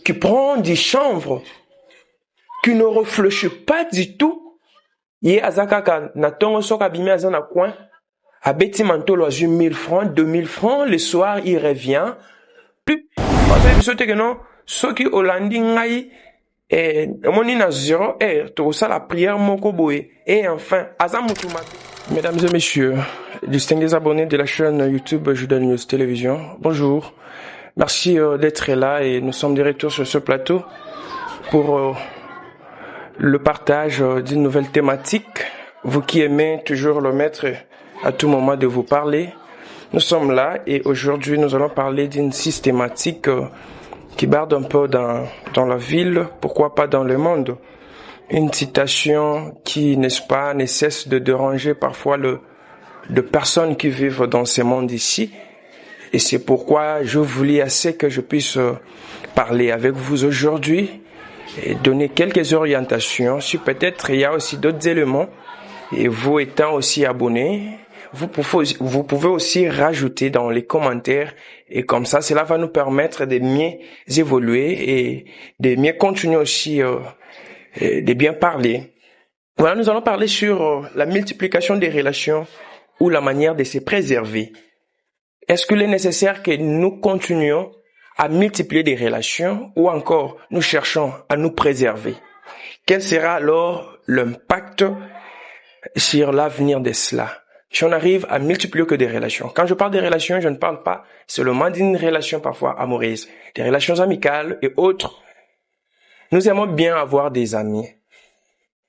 qui prend du chanvre, qui ne réfléchit pas du tout. Yé azakaka na tongo soka bimi azana coin. A beti mantolo a 1000 francs, 2000 francs, le soir il revient. Plus, parce que je que non, ceux qui Hollandi ngai, moni na 0, tout ça la prière moko boé. Et enfin, azamutuma. Mesdames et messieurs, distingués abonnés de la chaîne YouTube Juda News Télévision, bonjour. Merci d'être là et nous sommes de retour sur ce plateau pour le partage d'une nouvelle thématique. Vous qui aimez toujours le mettre à tout moment de vous parler, nous sommes là et aujourd'hui nous allons parler d'une systématique qui barde un peu dans la ville, pourquoi pas dans le monde. Une citation qui, n'est-ce pas, ne cesse de déranger parfois de personnes qui vivent dans ce monde ici. Et c'est pourquoi je voulais assez que je puisse parler avec vous aujourd'hui et donner quelques orientations. Si peut-être il y a aussi d'autres éléments, et vous étant aussi abonnés, vous pouvez aussi rajouter dans les commentaires et comme ça, cela va nous permettre de mieux évoluer et de mieux continuer aussi, de bien parler. Voilà, nous allons parler sur la multiplication des relations ou la manière de se préserver. Est-ce qu'il est nécessaire que nous continuions à multiplier des relations ou encore nous cherchons à nous préserver? Quel sera alors l'impact sur l'avenir de cela? Si on arrive à multiplier que des relations. Quand je parle des relations, je ne parle pas seulement d'une relation parfois amoureuse, des relations amicales et autres. Nous aimons bien avoir des amis.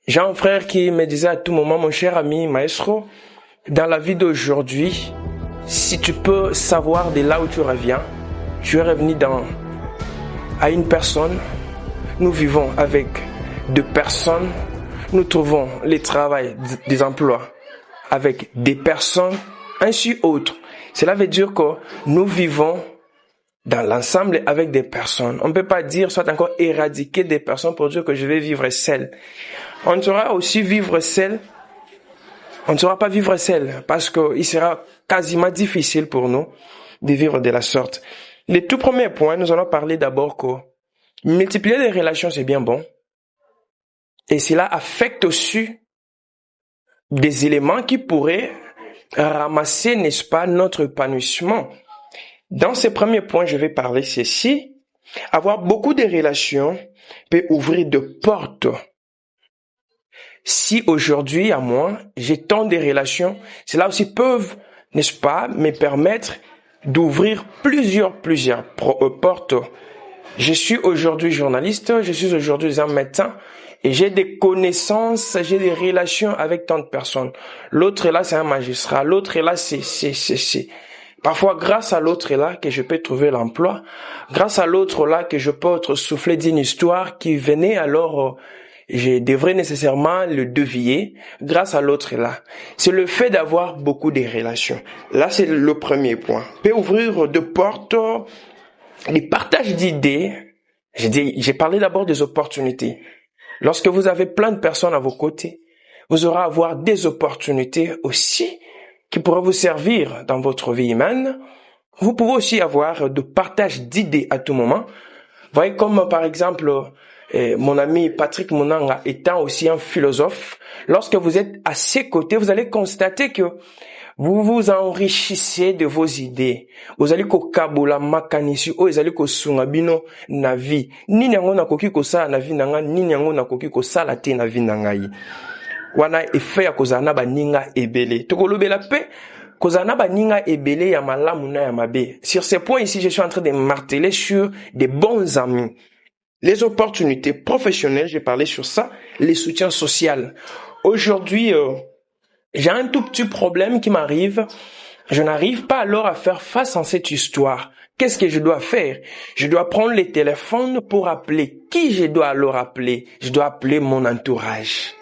J'ai un frère qui me disait à tout moment, mon cher ami Maestro, dans la vie d'aujourd'hui, si tu peux savoir de là où tu reviens, tu es revenu à une personne, nous vivons avec deux personnes, nous trouvons les travail, des emplois avec des personnes, ainsi autres. Cela veut dire que nous vivons dans l'ensemble avec des personnes. On ne peut pas dire, soit encore éradiquer des personnes pour dire que je vais vivre seul. On saura aussi vivre seul. On ne saura pas vivre seul parce qu'il sera quasiment difficile pour nous de vivre de la sorte. Le tout premier point, nous allons parler d'abord que multiplier les relations, c'est bien bon. Et cela affecte aussi des éléments qui pourraient ramasser, n'est-ce pas, notre épanouissement. Dans ce premier point, je vais parler ceci. Avoir beaucoup de relations peut ouvrir de portes. Si aujourd'hui, à moi, j'ai tant de relations, cela aussi peuvent, n'est-ce pas, me permettre d'ouvrir plusieurs portes. Je suis aujourd'hui journaliste, je suis aujourd'hui un médecin et j'ai des connaissances, j'ai des relations avec tant de personnes. L'autre est là, c'est un magistrat. L'autre est là, c'est. Parfois, grâce à l'autre est là que je peux trouver l'emploi. Grâce à l'autre là que je peux être soufflé d'une histoire qui venait alors, je devrais nécessairement le deviner. Grâce à l'autre est là. C'est le fait d'avoir beaucoup de relations. Là, c'est le premier point. Peut ouvrir de portes, des partages d'idées. J'ai parlé d'abord des opportunités. Lorsque vous avez plein de personnes à vos côtés, vous aurez à avoir des opportunités aussi qui pourraient vous servir dans votre vie humaine. Vous pouvez aussi avoir de partage d'idées à tout moment. Vous voyez comme par exemple mon ami Patrick Monanga étant aussi un philosophe, lorsque vous êtes à ses côtés, vous allez constater que vous vous enrichissez de vos idées. Vous allez ko kabola makanisi o ezali ko sunga bino na vie. Ni nyango na koki ko sala na vie nanga, ni nyango na koki ko sala te na vie nangai. Wana efe ya kozana ba ninga ebele. Tokolobela pe kozana ba ninga ebele ya malamu na ya mabe. Sur ces points ici, je suis en train de marteler sur des bons amis. Les opportunités professionnelles, j'ai parlé sur ça, les soutiens sociaux. Aujourd'hui, j'ai un tout petit problème qui m'arrive. Je n'arrive pas alors à faire face à cette histoire. Qu'est-ce que je dois faire? Je dois prendre le téléphone pour appeler. Qui je dois alors appeler? Je dois appeler mon entourage.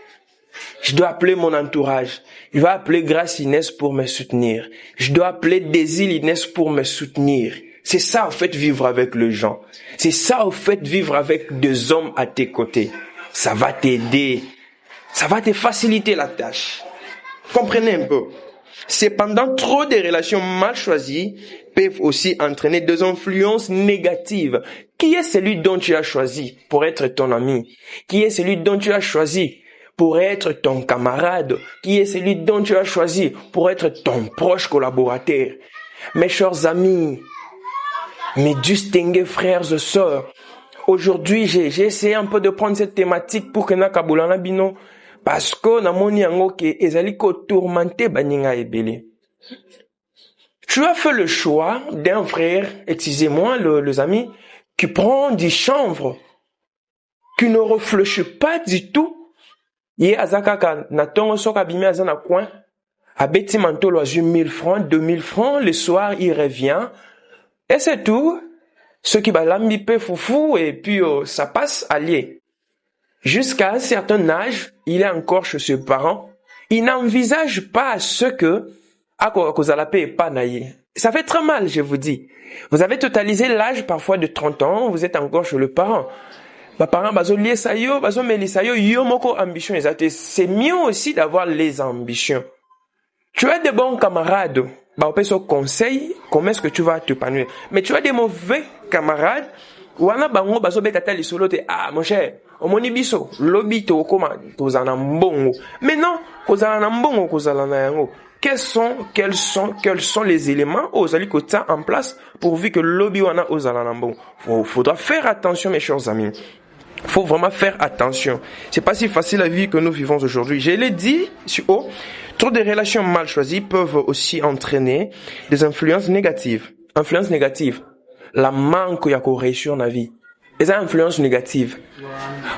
Je dois appeler mon entourage. Je dois appeler Grâce Inès pour me soutenir. Je dois appeler Désir Inès pour me soutenir. C'est ça, en fait, vivre avec les gens. C'est ça, en fait, vivre avec des hommes à tes côtés. Ça va t'aider. Ça va te faciliter la tâche. Comprenez un peu. Cependant, trop de relations mal choisies peuvent aussi entraîner des influences négatives. Qui est celui dont tu as choisi pour être ton ami? Qui est celui dont tu as choisi pour être ton camarade? Qui est celui dont tu as choisi pour être ton proche collaborateur? Mes chers amis, mes distingués frères et sœurs, aujourd'hui, j'ai essayé un peu de prendre cette thématique pour que Nakabulana Bino, parce que namoni yango ke ezali ko tourmenter baninga ebele. Tu as fait le choix d'un frère, excusez-moi les amis, qui prend du chanvre, qui ne réfléchit pas du tout. Yé azakaka na tongo soka bimi azana coin, a beti mantolo azu 1000 francs, 2000 francs, le soir il revient, et c'est tout. Ceux qui balambi pe foufou, et puis ça passe allié. Jusqu'à un certain âge, il est encore chez ses parents. Il n'envisage pas ce que ça fait très mal, je vous dis. Vous avez totalisé l'âge parfois de 30 ans, vous êtes encore chez le parent. C'est mieux aussi d'avoir les ambitions. Tu as de bons camarades, conseil, comment est-ce que tu vas t'épanouir. Mais tu as des mauvais camarades, wana bango bazo betata lisolo te mon cher omoni biso lobi to koma tozana mbongo mais non kozala na mbongo kozala na yango quels sont les éléments ozali kota en place pourvu que lobi wana ozala na mbongo. Faudra faire attention mes chers amis. Faut vraiment faire attention. C'est pas si facile la vie que nous vivons aujourd'hui. Je l'ai dit sur haut, trop de relations mal choisies peuvent aussi entraîner des influences négatives. Influences négatives. La manque ya ko réussir na vie. Et ça influence négative.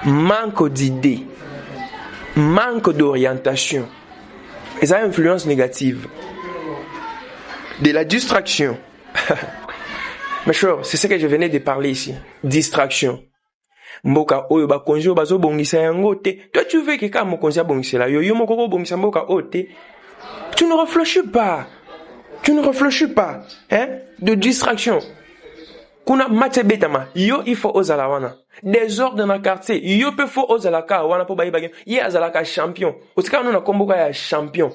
Manque d'idées. Manque d'orientation. Et ça influence négative. De la distraction. Mais cher, c'est ce que je venais de parler ici. Distraction. Mboka oyo ba konjo bazo bongisa yango te. Toi tu veux que ka mo konja bongisa la yo moko ko bongisa mboka ote. Tu ne réfléchis pas. Tu ne réfléchis pas, hein? De distraction. Kuna match betama, yo il faut ozala wana. Désordre dans le quartier, yo peut faut ozala ka wana po bayi bagem. Ye azala ka champion. Otika no na komboka ya champion.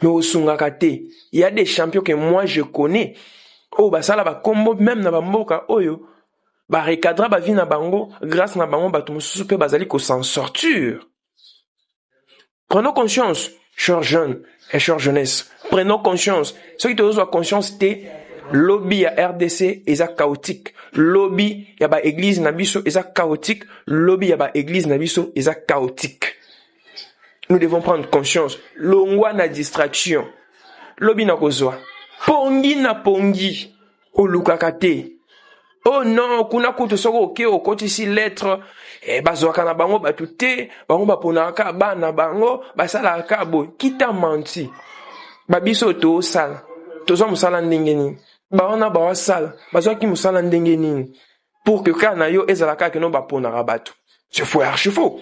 Mais osungaka te. Il y a des champions que moi je connais. Oh basala ba kombo même na ba mboka oyo. Ba recadra ba vi na bango grâce na bango ba tumususu pe bazali ko s'en sortir. Prenons conscience, chers jeunes et chères jeunesse. Prenons conscience. Ceux qui te ont conscience te lobby ya RDC eza chaotique. Lobby ya ba église na biso eza chaotique. Lobby ya ba église na biso eza chaotique. Nous devons prendre conscience. Longwa na distraction. Lobby na kozwa. Pongi na pongi. Olukakate. Oh non, kuna kutu soko oke okoti si lettre bazwaka na bango batute, bango baponaka bana bango, basala kabo, kita manti. Babiso to sala. Tozo musala ndenge nini. Baona bawa sala, bazwaki musala ndenge nini. Pour que kana yo ezalaka ke no baponaka bato. C'est faux, archi faux.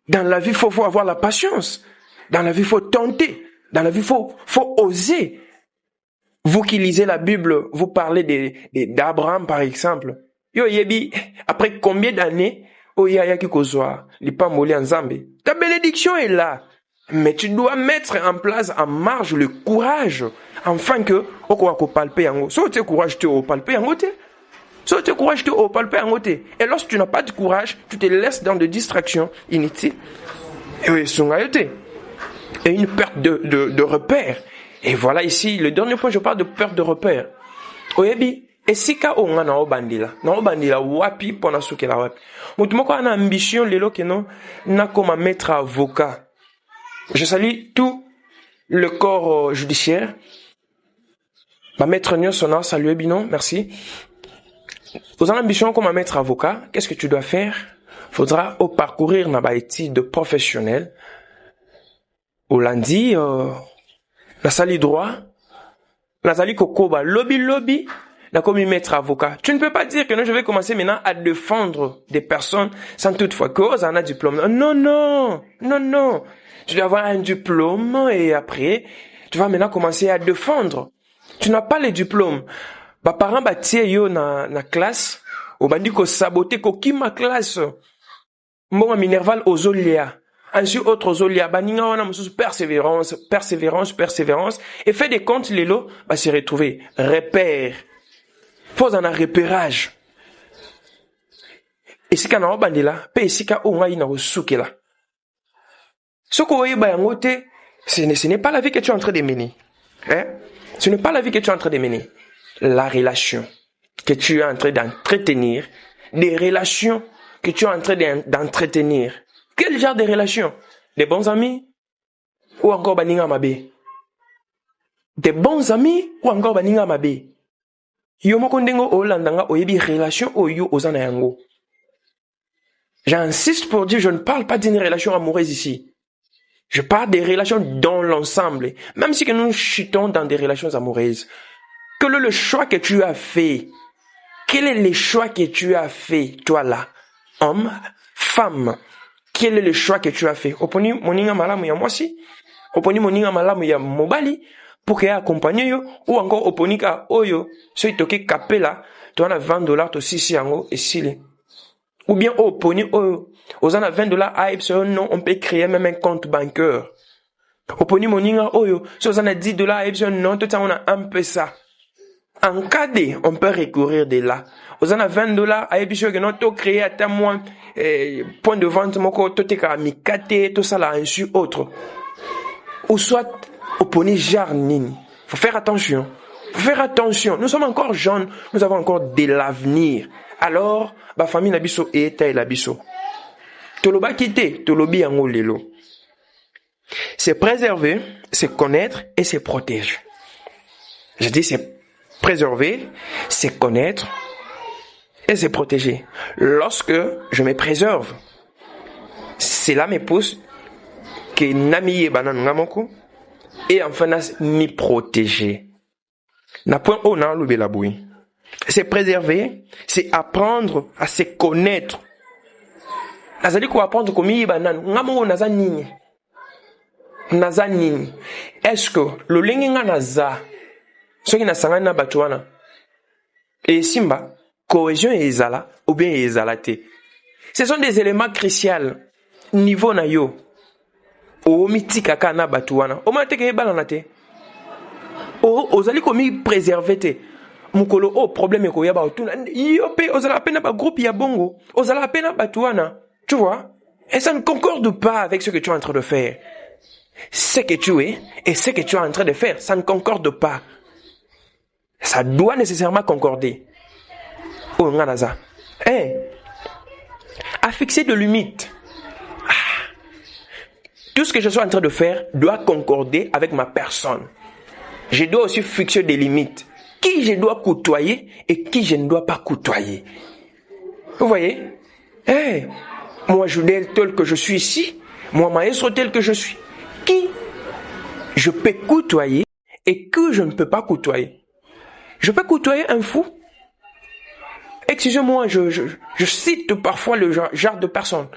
Dans la vie, faut avoir la patience. Dans la vie, faut tenter. Dans la vie, faut oser. Vous qui lisez la Bible, vous parlez d'Abraham, par exemple. Yo yebi, après combien d'années, oyaya ki kozwa, li pa moli en Zambie. Ta bénédiction est là. Mais tu dois mettre en place, en marge, le courage, afin que, oko wako palpe yango. So te courage te o palpe yango te. So te courage te o palpe yango te. Et lorsque tu n'as pas de courage, tu te laisses dans des distractions inutiles. Et oui, sungayote. Et une perte de repère. Et voilà ici, le dernier point, je parle de perte de repère. Oyebi, esika onga na obandila wapi pona suke la wapi. Mutu moko ana ambition lelo keno na koma maître avocat. Je salue tout le corps judiciaire. Ma maître Nyosona, salut Binon, merci. Aux ambitions comme maître avocat, qu'est-ce que tu dois faire? Faudra parcourir na ba étude professionnelle. Au lundi, la sali droit, la sali kokoba, lobby, la comme maître avocat. Tu ne peux pas dire que non, je vais commencer maintenant à défendre des personnes sans toutefois cause en a diplôme. Non. Tu dois avoir un diplôme et après, tu vas maintenant commencer à défendre. Tu n'as pas les diplômes. Ba parents ba tie yo na classe, au bandi ko saboter ko kima classe. Mbonga minerval ozolia. ensuite autres zolia baninga wana mususu persévérance et fait des comptes lelo va se retrouver repère faut en un repérage esika na obandela pe esika o ngai na osukela soko oyeba yango te ce n'est pas la vie que tu es en train de mener ce n'est pas la vie que tu es en train de mener la relation que tu es en train d'entretenir des relations que tu es en train d'entretenir. Quel genre de relations? Des bons amis ou encore baninga mabe? Des bons amis ou encore baninga mabe? Yo moko ndengo olandanga oyebi relation oyo ozana yango. J'insiste pour dire, je ne parle pas d'une relation amoureuse ici. Je parle des relations dans l'ensemble. Même si que nous chutons dans des relations amoureuses. Quel est le choix que tu as fait? Quel est le choix que tu as fait, toi là? Homme, femme. Quel est le choix que tu as fait? Oponi moninga malamu ya mwasi, oponi moninga malamu ya mobali, pour qu'il accompagne yo, ou encore oponika oyo, so itoke kapela, toi na $20 to sisi yango, et sile. Ou bien oponi oyo, ozana $20 à non, on peut créer même un compte bancaire. Oponi moninga oyo, so ozana $10 à non, tout ça on a un peu ça. En cas de, on peut recourir de là. Aux en a $20, à épisode que nous créé à ta moins, point de vente, moko, tout est karamikate, tout ça là, ainsi autre. Ou soit, au poni jarnini. Faut faire attention. Faut faire attention. Nous sommes encore jeunes, nous avons encore de l'avenir. Alors, ba famille nabiso et ta labiso. Toloba kite, tolobi yango lelo. C'est préserver, c'est connaître et c'est protéger. Je dis c'est préserver, c'est connaître et c'est protéger. Lorsque je me préserve, cela me pousse que namiye banan ngamoko et enfin m'y protéger. Na point o na lubela boui. C'est préserver, c'est apprendre à se connaître. Nazali ko apprendre komi banan ngamoko naza nini. Naza nini. Est-ce que le lengenga naza ce qui n'a pas na batuana et simba cohésion et ezala ou bien ezalate. Ce sont des éléments cruciaux niveau na yo o mitika kana batuana o mate ke balana te o ozali komi préserver te mukolo o problème ko yaba otuna yo pe ozala pena ba groupe ya bongo ozala pena batuana tu vois et ça ne concorde pas avec ce que tu es en train de faire. Ce que tu es et ce que tu es en train de faire, ça ne concorde pas. Ça doit nécessairement concorder. Oh, nganaza. À fixer de limites. Tout ce que je suis en train de faire doit concorder avec ma personne. Je dois aussi fixer des limites. Qui je dois côtoyer et qui je ne dois pas côtoyer. Vous voyez? Moi, je suis tel que je suis ici. Moi, maestro tel que je suis. Qui je peux côtoyer et que je ne peux pas côtoyer. Je peux côtoyer un fou. Excusez-moi, je cite parfois le genre de personne.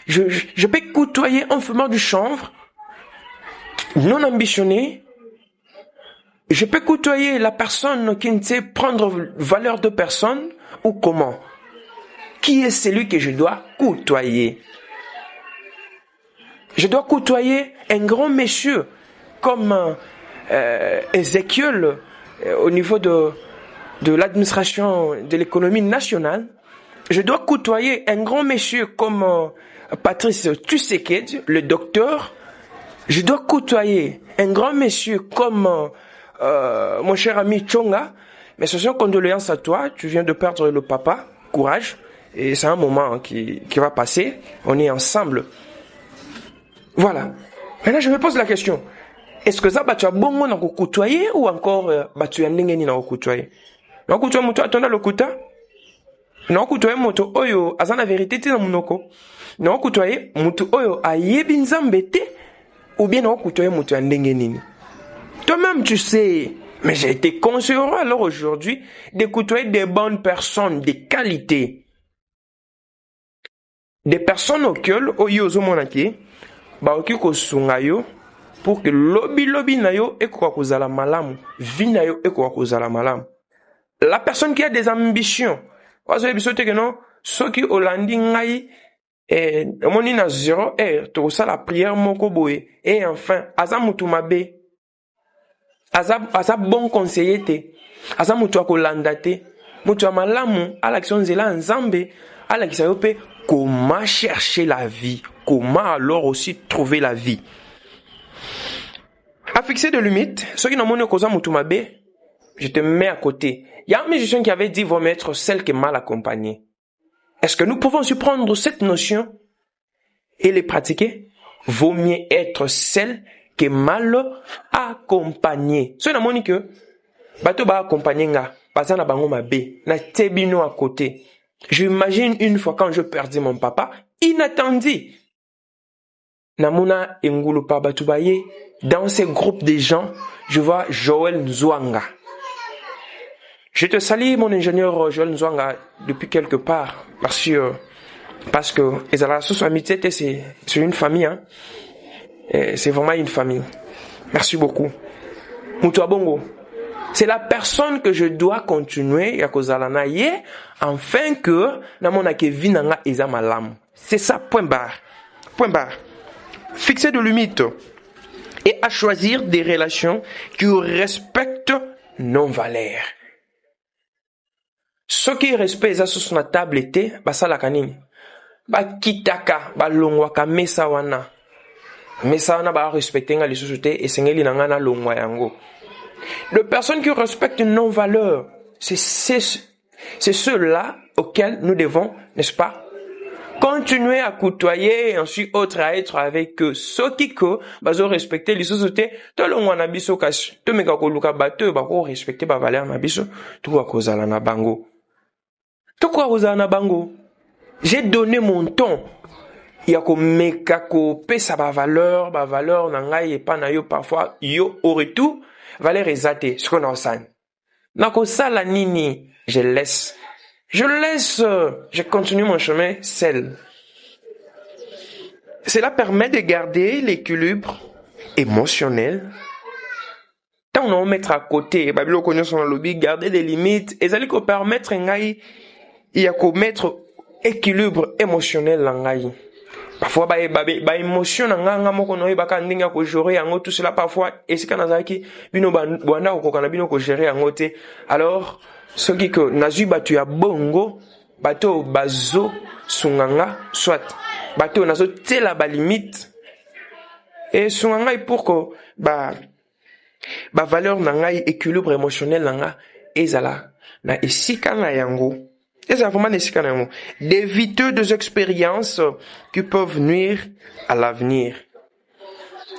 Je peux côtoyer un fumeur du chanvre, non ambitionné. Je peux côtoyer la personne qui ne sait prendre valeur de personne ou comment. Qui est celui que je dois côtoyer? Je dois côtoyer un grand monsieur comme Ézéchiel au niveau de l'administration de l'économie nationale. Je dois côtoyer un grand monsieur comme Patrice Tshisekedi, le docteur. Je dois côtoyer un grand monsieur comme mon cher ami Tchonga. Mais ce sont condoléances à toi, tu viens de perdre le papa, courage. Et c'est un moment qui va passer, on est ensemble. Voilà. Maintenant, je me pose la question. Est-ce que ça, tu as bon monde à côtoyer ou encore, tu as n'engeni na côtoyer? Na côtoyer muto atona lokuta? Na côtoyer muto oyo azana vérité te na munoko? Na côtoyer muto oyo ayebi nzambe te? Ou bien na côtoyer muto n'engeni? Toi-même, tu sais, mais j'ai été conseillé alors aujourd'hui de côtoyer des bonnes personnes, des qualités. Des personnes auxquelles, oyo zomonaki, baoki kosunga yo pour que lobi na yo ekoka kozala malamu, vie na yo ekoka kozala malamu. La personne qui a des ambitions, wazo ebiso te que non, soki olandi ngai Et moni na 0 to ça la prière moko boye. Et enfin, aza mutu mabe. Aza bon conseiller te. Aza mutu akolanda te. Mutu amalamu ala ki nzela nzambe, ala ki sayope comment chercher la vie, comment alors aussi trouver la vie. À fixer de limites, ceux qui n'ont pas causé mutu mabe, je te mets à côté. Il y a un musicien qui avait dit vaut mieux être celle qui est mal accompagnée. Est-ce que nous pouvons surprendre cette notion et les pratiquer? Vaut mieux être celle qui est mal accompagnée. Ce n'est pas que bateau ba accompagner nga, basa na bango mabe, na tebino à côté. J'imagine une fois quand je perdis mon papa, inattendu. Namuna engulu pa batubaye, dans ces groupes de gens, je vois Joël Nzwanga. Je te salue, mon ingénieur Joël Nzwanga, depuis quelque part, parce que la amitié, c'est une famille, hein. C'est vraiment une famille. Merci beaucoup. Mutua Bongo. C'est la personne que je dois continuer à kozalana ye, afin que namona ke vinanga eza malamu. C'est ça, point barre. Point barre. Fixer de limites et à choisir des relations qui respectent nos valeurs. Ce qui respecte ça sur la table était, basala kanini. Ba kitaka, ba longwaka mesa wana. Mesa wana ba respecter nga les sociétés et sengeli nanga na longwa yango. Les personnes qui respectent nos valeurs, c'est ceux-là auxquels nous devons, n'est-ce pas, continuer à côtoyer et ensuite autre à être avec eux. Ceux qui bazo respecter les sociétés, to longwa na biso kasi, to meka ko luka bateau ba ko respecter ba valeur na biso, to ko kozala na bango. To ko kozala na bango. J'ai donné mon temps. Il y a ko pesa ba valeur na ngai et pas na yo parfois yo au retour valeur ezate ce qu'on a osan. Na ko sala nini, je laisse, je continue mon chemin seul. Cela permet de garder l'équilibre émotionnel. Tant on mettre à côté, babilo connaît son lobby, garder des limites, et ça lui permettre ngai, il y a ko mettre équilibre émotionnel na ngai. Parfois ba émotion na nga moko no yeba ka ndinga ko gérer yango tout cela parfois et c'est kana zaki bino bwana ko kana bino ko gérer yango te. Alors ce qui que nazu batu ya bongo bato bazo sunganga soit bato nazo tela ba limite et sunganga pour que ba valeur na ngai équilibre émotionnel na nga ezala na esika na yango. D'éviter des expériences qui peuvent nuire à l'avenir.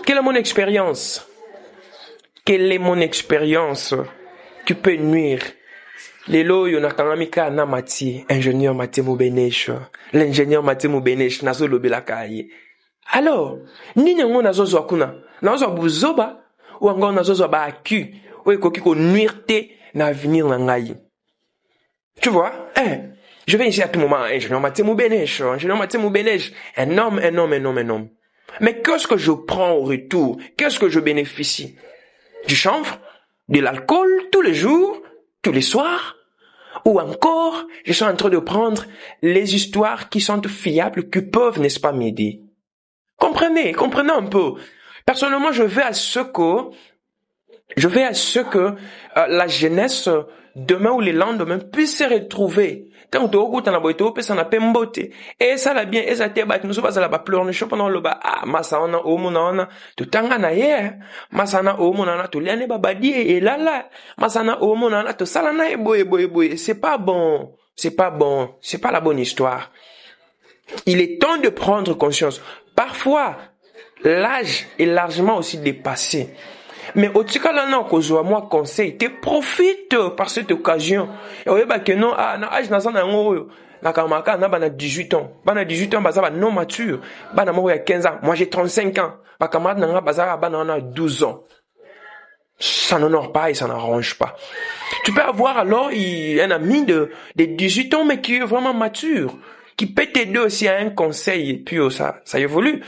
Quelle est mon expérience? Quelle est mon expérience qui peut nuire? Lelo yonakangamika na mati, ingénieur Mathieu Moubenesh, l'ingénieur Mathieu Moubenesh, nazo lobelaka ye. Alors, nini ngo nazo zwa kuna? Nazo buzoba, ou ngo nazo zwa ba aku, ou ekoki ko nuire te na avenir na ngai. Tu vois, je vais ici à tout moment, ingénieur Mathieu Moubenesh, un homme. Mais qu'est-ce que je prends au retour? Qu'est-ce que je bénéficie? Du chanvre? De l'alcool tous les jours? Tous les soirs? Ou encore, je suis en train de prendre les histoires qui sont fiables, qui peuvent, n'est-ce pas, m'aider? Comprenez un peu. Personnellement, je vais à ce que la jeunesse demain ou le lendemain puisse se retrouver. Tant que tu as besoin de ça n'a pas mbote. Et ça l'a bien, et ça t'est battu, nous sommes à la pleure, nous sommes pendant le bas, massa on a au monana, tout tangana hier, massa na au monana, tout l'année babadi, et là, massa na au monana, tout salana et boy. C'est pas bon, c'est pas la bonne histoire. Il est temps de prendre conscience. Parfois, l'âge est largement aussi dépassé. Mais au tika là non kozwa moi conseil te profite par cette occasion et oyeba que non na âge na sana ngo na kamaka na bana 18 ans baza ba non mature bana moko ya 15 ans moi j'ai 35 ans ba camarade na nga baza bana na 12 ans ça n'honore pas et ça n'arrange pas. Tu peux avoir alors un ami de 18 ans mais qui est vraiment mature qui peut t'aider aussi à un conseil et puis ça évolue.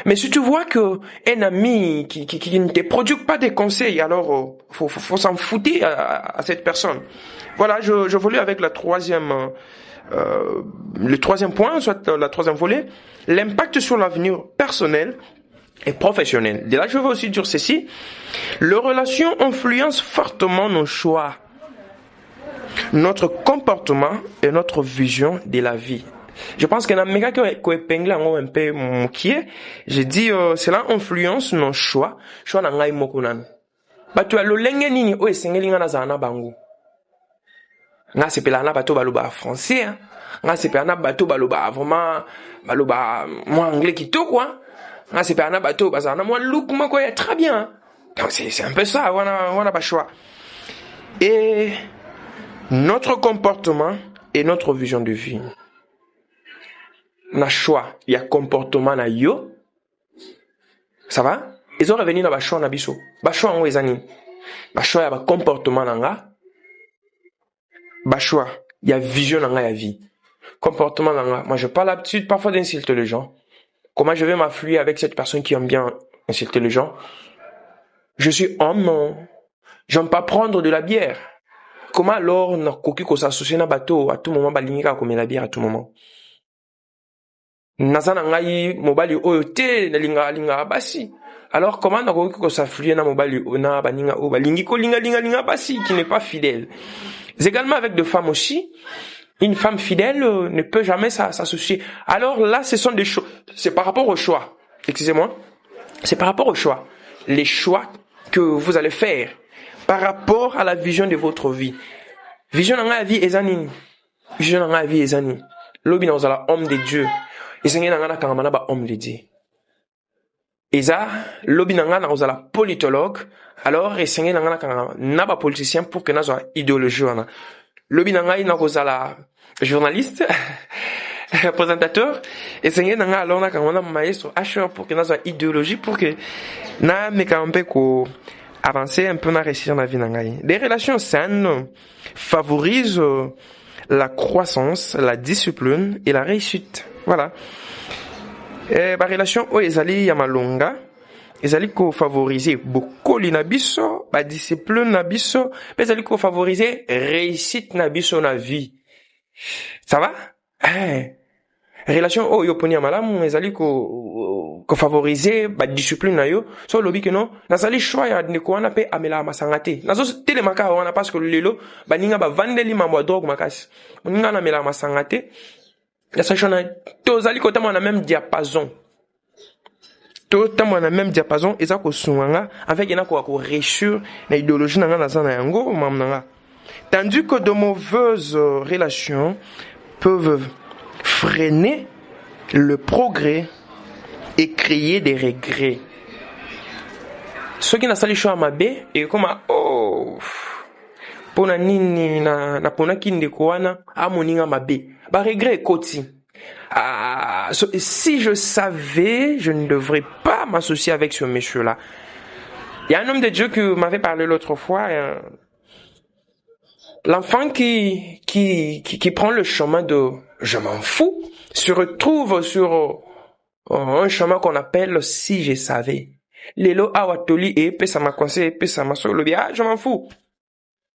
Mais si tu vois que un ami qui ne te produit pas des conseils, alors faut s'en foutre à cette personne. Voilà, je voulais avec la troisième le troisième point, soit la troisième volet, l'impact sur l'avenir personnel et professionnel. De là, je veux aussi dire ceci. Les relations influencent fortement nos choix, notre comportement et notre vision de la vie. Je pense que dans mes cas que épingle un peu mon qui j'ai dit cela influence nos choix na ngai moko nan batu alo lenge nini o esengeli nga na zana bangu nga sepela na bato baloba français nga sepela na bato baloba vraiment baloba moi anglais kitoko nga sepela na bato bazana moi look moko ya très bien. Donc c'est un peu ça wana ba choix et notre comportement et notre vision de vie. Na choix, il y a comportement na yo. Ça va? Ils ont revenu dans ba choix na biso. Ba choix en ezani. Ba choix ya ba comportement na nga. Ba choix, il y a vision na nga ya vie. Comportement na nga. Moi je parle l'habitude parfois d'insulter les gens. Comment je vais m'affluer avec cette personne qui aime bien insulter les gens? Je suis homme. J'aime pas prendre de la bière. Comment alors na koki ko s'associer na bateau à tout moment balingika comme la bière à tout moment? Nazana ngai mobali oyo te na linga basi. Alors comment na koki ko s'affluer na mobali ona baninga o balingi ko linga basi qui n'est pas fidèle. Également avec de femmes aussi. Une femme fidèle ne peut jamais s'associer. Alors là ce sont des choix, c'est par rapport au choix. Excusez-moi. C'est par rapport au choix. Les choix que vous allez faire par rapport à la vision de votre vie. Vision na vie ezani. Vision na vie ezani. Lobi na ozala homme de Dieu. Esengi na ngana kangama na ba homme de Dieu. Eza lobi na ngana ozala politologue. Alors esengi na ngana kangama na ba politicien pour que na zo idéologie wana. Lobi na ngai na kozala journaliste, présentateur. Esengi na ngana alors na kangama na maestro acheteur pour que na zo idéologie pour que na mekampe ko avancer un peu na réussir na vie na ngai. Des relations saines favorisent la croissance, la discipline et la réussite. Voilà. Ba relation o ezali ya malonga, ezali ko favoriser bokoli na biso, ba discipline na biso, ezali ko favoriser réussite na biso na vie. Ça va? Relation o yo poni malamu ezali ko favoriser ba discipline na yo. So lobi que non, nazali choix ya ndeko wana pe amela masangate. Nazo telemaka wana parce que lelo baninga ba vandeli mambo drogue makasi. Moninga na mela masangate. La sachana tozali kotama na même diapason. Totama na même diapason eza ko sunganga avec ena ko réussir na idéologie na ngana sana yango mamnanga. Tandis que de mauvaises relations peuvent freiner le progrès et créer des regrets. Ceux qui n'a sali choix mabe et comme pona nini na pona kindeko wana amoninga mabe ba regret koti si je savais je ne devrais pas m'associer avec ce monsieur là. Il y a un homme de Dieu qui m'avait parlé l'autre fois, l'enfant qui prend le chemin de je m'en fous se retrouve sur un chemin qu'on appelle si je savais. Lelo awatoli et pesa ma conseil pesa ma solo bien je m'en fous.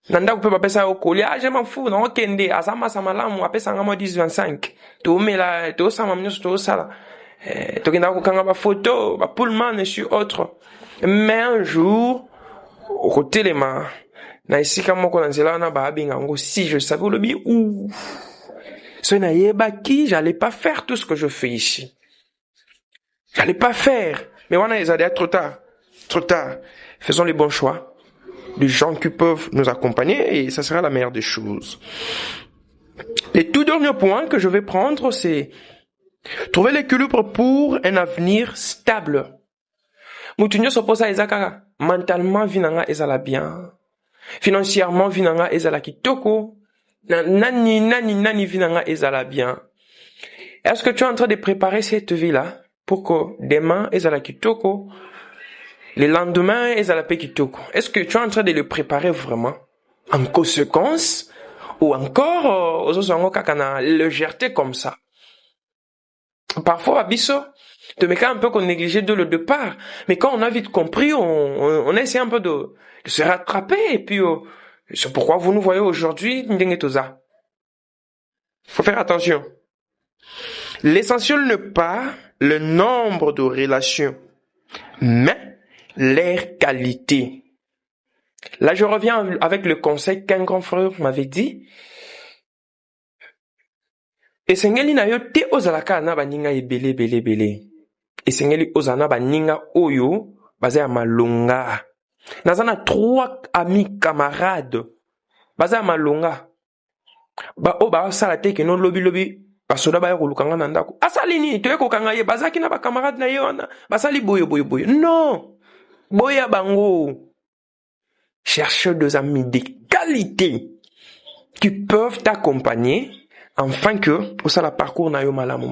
Nanda kupe bapesa okoli je m'en fous non kende azama samalamu apesa ngamo 10-25 to mela to sama mnyoso to sala to kenda ko kanga ba photo ba pullman et sur autre. Mais un jour au côté les mains na isika moko na nzela na ba binga ngo si je savais le bi ou ce na yeba qui j'allais pas faire tout ce que je fais ici. J'allais pas faire. Mais voilà, ils allaient trop tard. Trop tard. Faisons les bons choix. Les gens qui peuvent nous accompagner et ça sera la meilleure des choses. Les tout derniers points que je vais prendre, c'est trouver l'équilibre pour un avenir stable. Moutunyo s'oppose à Ezakara. Mentalement, vinanga ezala bien. Financièrement, vinanga ezala kitoko. Nani vinanga ezala bien. Est-ce que tu es en train de préparer cette vie-là pour que demain ezala kitoko? Le lendemain, ezala pe kitoko. Est-ce que tu es en train de le préparer vraiment? En conséquence? Ou encore, aux kakana, légèreté comme ça? Parfois, abisso, te met un peu qu'on négligeait de le départ. Mais quand on a vite compris, on essaie un peu de se rattraper. Et puis, c'est pourquoi vous nous voyez aujourd'hui, Ndengetoza. Faut faire attention. L'essentiel n'est pas le nombre de relations, mais leur qualité. Là, je reviens avec le conseil qu'un grand frère m'avait dit. Esengeli na yo te ozalaka na baninga ebele. Esengeli ozana baninga oyo baza ya malonga. Nazana 3 amis camarades baza ya malonga. Ba sala te ke no lobi basoda ba kolukanga na ndako. Asali ni to ekokanga ye bazaki na ba camarades na ye wana. Basali boyo. Non. Boya bango. Cherche 2 amis de qualité qui peuvent t'accompagner afin que pour ça la parcours na yo malamu.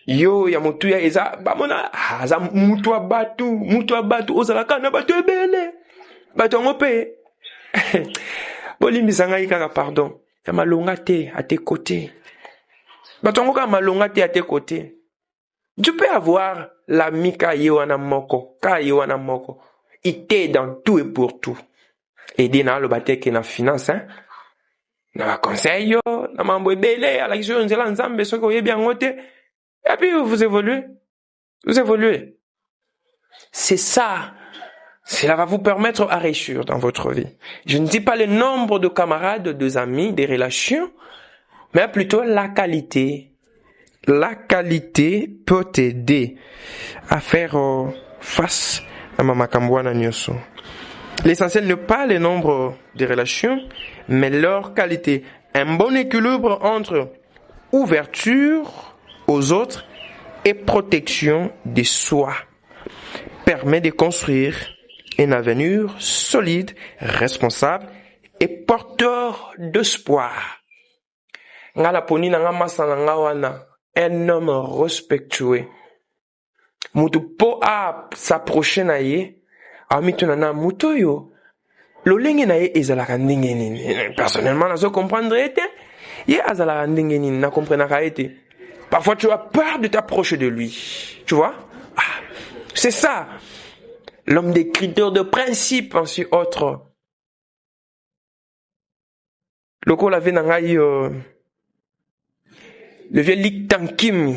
Yo ya motu ya eza bamona za mutu abatu ozalaka na batu ebele. Batu ngope. Bolimbisanga ikaka pardon. Ya malonga te à tes côtés. Batu ngoka malonga te à tes côtés. Tu peux avoir l'ami ka yewana moko. Il t'aide dans tout et pour tout. Aider na lo bateke na finance, hein. Na conseil yo, na mambo ebele, à la question nzela nzambe soko yebi angote. Et puis vous évoluez. C'est ça. Cela va vous permettre à réussir dans votre vie. Je ne dis pas le nombre de camarades, de amis, des relations, mais plutôt la qualité. La qualité peut t'aider à faire face à Mamakambouana Nyoso. L'essentiel n'est pas le nombre de relations, mais leur qualité. Un bon équilibre entre ouverture aux autres et protection de soi permet de construire un avenir solide, responsable et porteur d'espoir. Ngala poni na ngama sananga wana, un homme respectueux. Mutu po a s'approcher na ye, amituna na muto yo. Lolenge na ye ezalaka ndenge nini. Personnellement, nazo comprendre ete. Ye azalaka ndenge nini na comprenaka ete. Parfois, tu as peur de t'approcher de lui. Tu vois? C'est ça. L'homme des critères de principe, ainsi autre. Loko la venangai, le vieux Lik Tankim.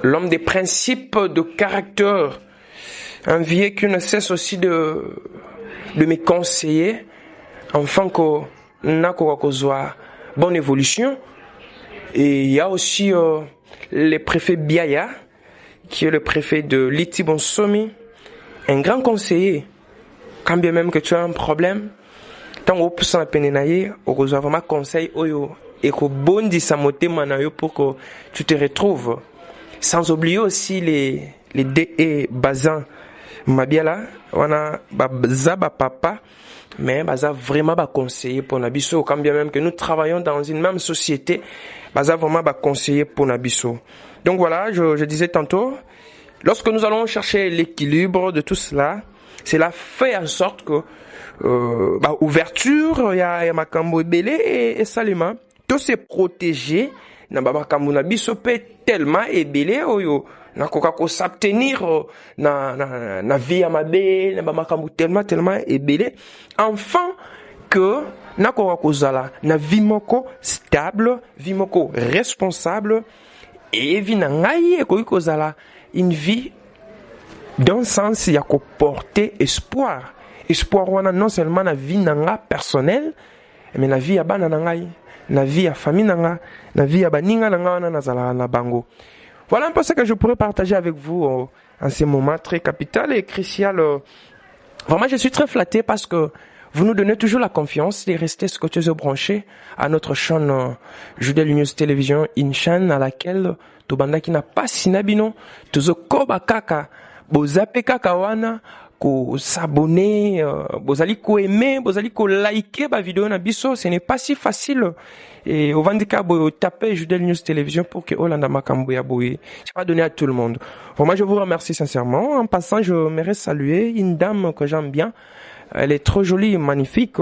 L'homme des principes de caractère. Un vieux qui ne cesse aussi de me conseiller. Enfin que nako kozwa bonne évolution. Et il y a aussi le préfet Biaya, qui est le préfet de Litibonsomi, un grand conseiller. Quand bien même que tu as un problème, tant que tu as peine, on reçoit vraiment conseil et que bondi samote manayo pour que tu te retrouves. Sans oublier aussi les DE Bazan Mabiala, on a Zaba Papa, mais baza vraiment ba conseiller pour Nabiso. Quand bien même que nous travaillons dans une même société, baza vraiment ba conseiller pour Nabiso. Donc voilà, je disais tantôt, lorsque nous allons chercher l'équilibre de tout cela, cela fait en sorte que ouverture, il y a makambo ebele et salima, tout se protéger, na makambo Nabiso peut tellement ebele oyo. Na koka ko s'abstenir na vie amabe na makambo tellement ebele enfin que na koka ko zala na vie moko stable, vie moko responsable et vie na ngai ko zala une vie d'un sens ya ko porter espoir wana non seulement na vie nanga personnelle mais na vie ya bana na ngai, na vie ya famille nanga, na vie ya baninga nanga wana na zala na bango. Voilà un peu ce que je pourrais partager avec vous en ces moments très capital et crucial. Vraiment, je suis très flatté parce que vous nous donnez toujours la confiance de rester scotcheusement branchés à notre chaîne Judel News Télévision, une chaîne à laquelle Tobanda qui n'a pas sinabino, Tozo Koba Kaka, Bozape Kaka wana, ko s'abonner, bozali ko aimer, bozali ko liker ba vidéo na biso, ce n'est pas si facile. Et au Vandika bo taper Judel News Télévision pour que Olanda Makambo ya boye. C'est pas donné à tout le monde. Vraiment, je vous remercie sincèrement. En passant, je voudrais saluer une dame que j'aime bien. Elle est trop jolie, magnifique,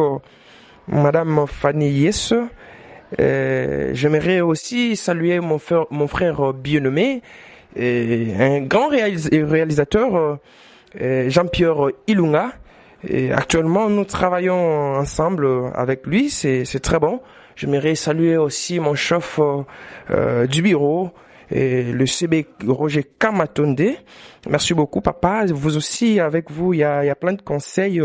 Madame Fanny Yes. J'aimerais aussi saluer mon frère bien-aimé, un grand réalisateur, Jean-Pierre Ilunga. Et actuellement, nous travaillons ensemble avec lui. C'est très bon. J'aimerais saluer aussi mon chef du bureau, et le CB Roger Kamatonde. Merci beaucoup, papa. Vous aussi, avec vous, il y a plein de conseils.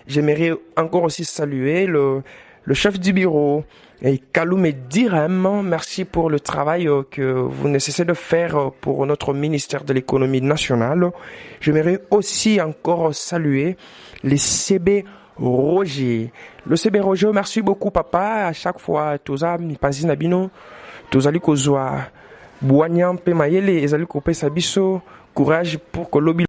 J'aimerais encore aussi saluer le chef du bureau, et Kaloum et Direm. Merci pour le travail que vous ne cessez de faire pour notre ministère de l'économie nationale. J'aimerais aussi encore saluer les CB Roger. Le CB Roger, merci beaucoup, papa. À chaque fois, toza mi panzi na bino, tozali kozwa Boignam pe mayele ezali kopesa biso courage pour que lobby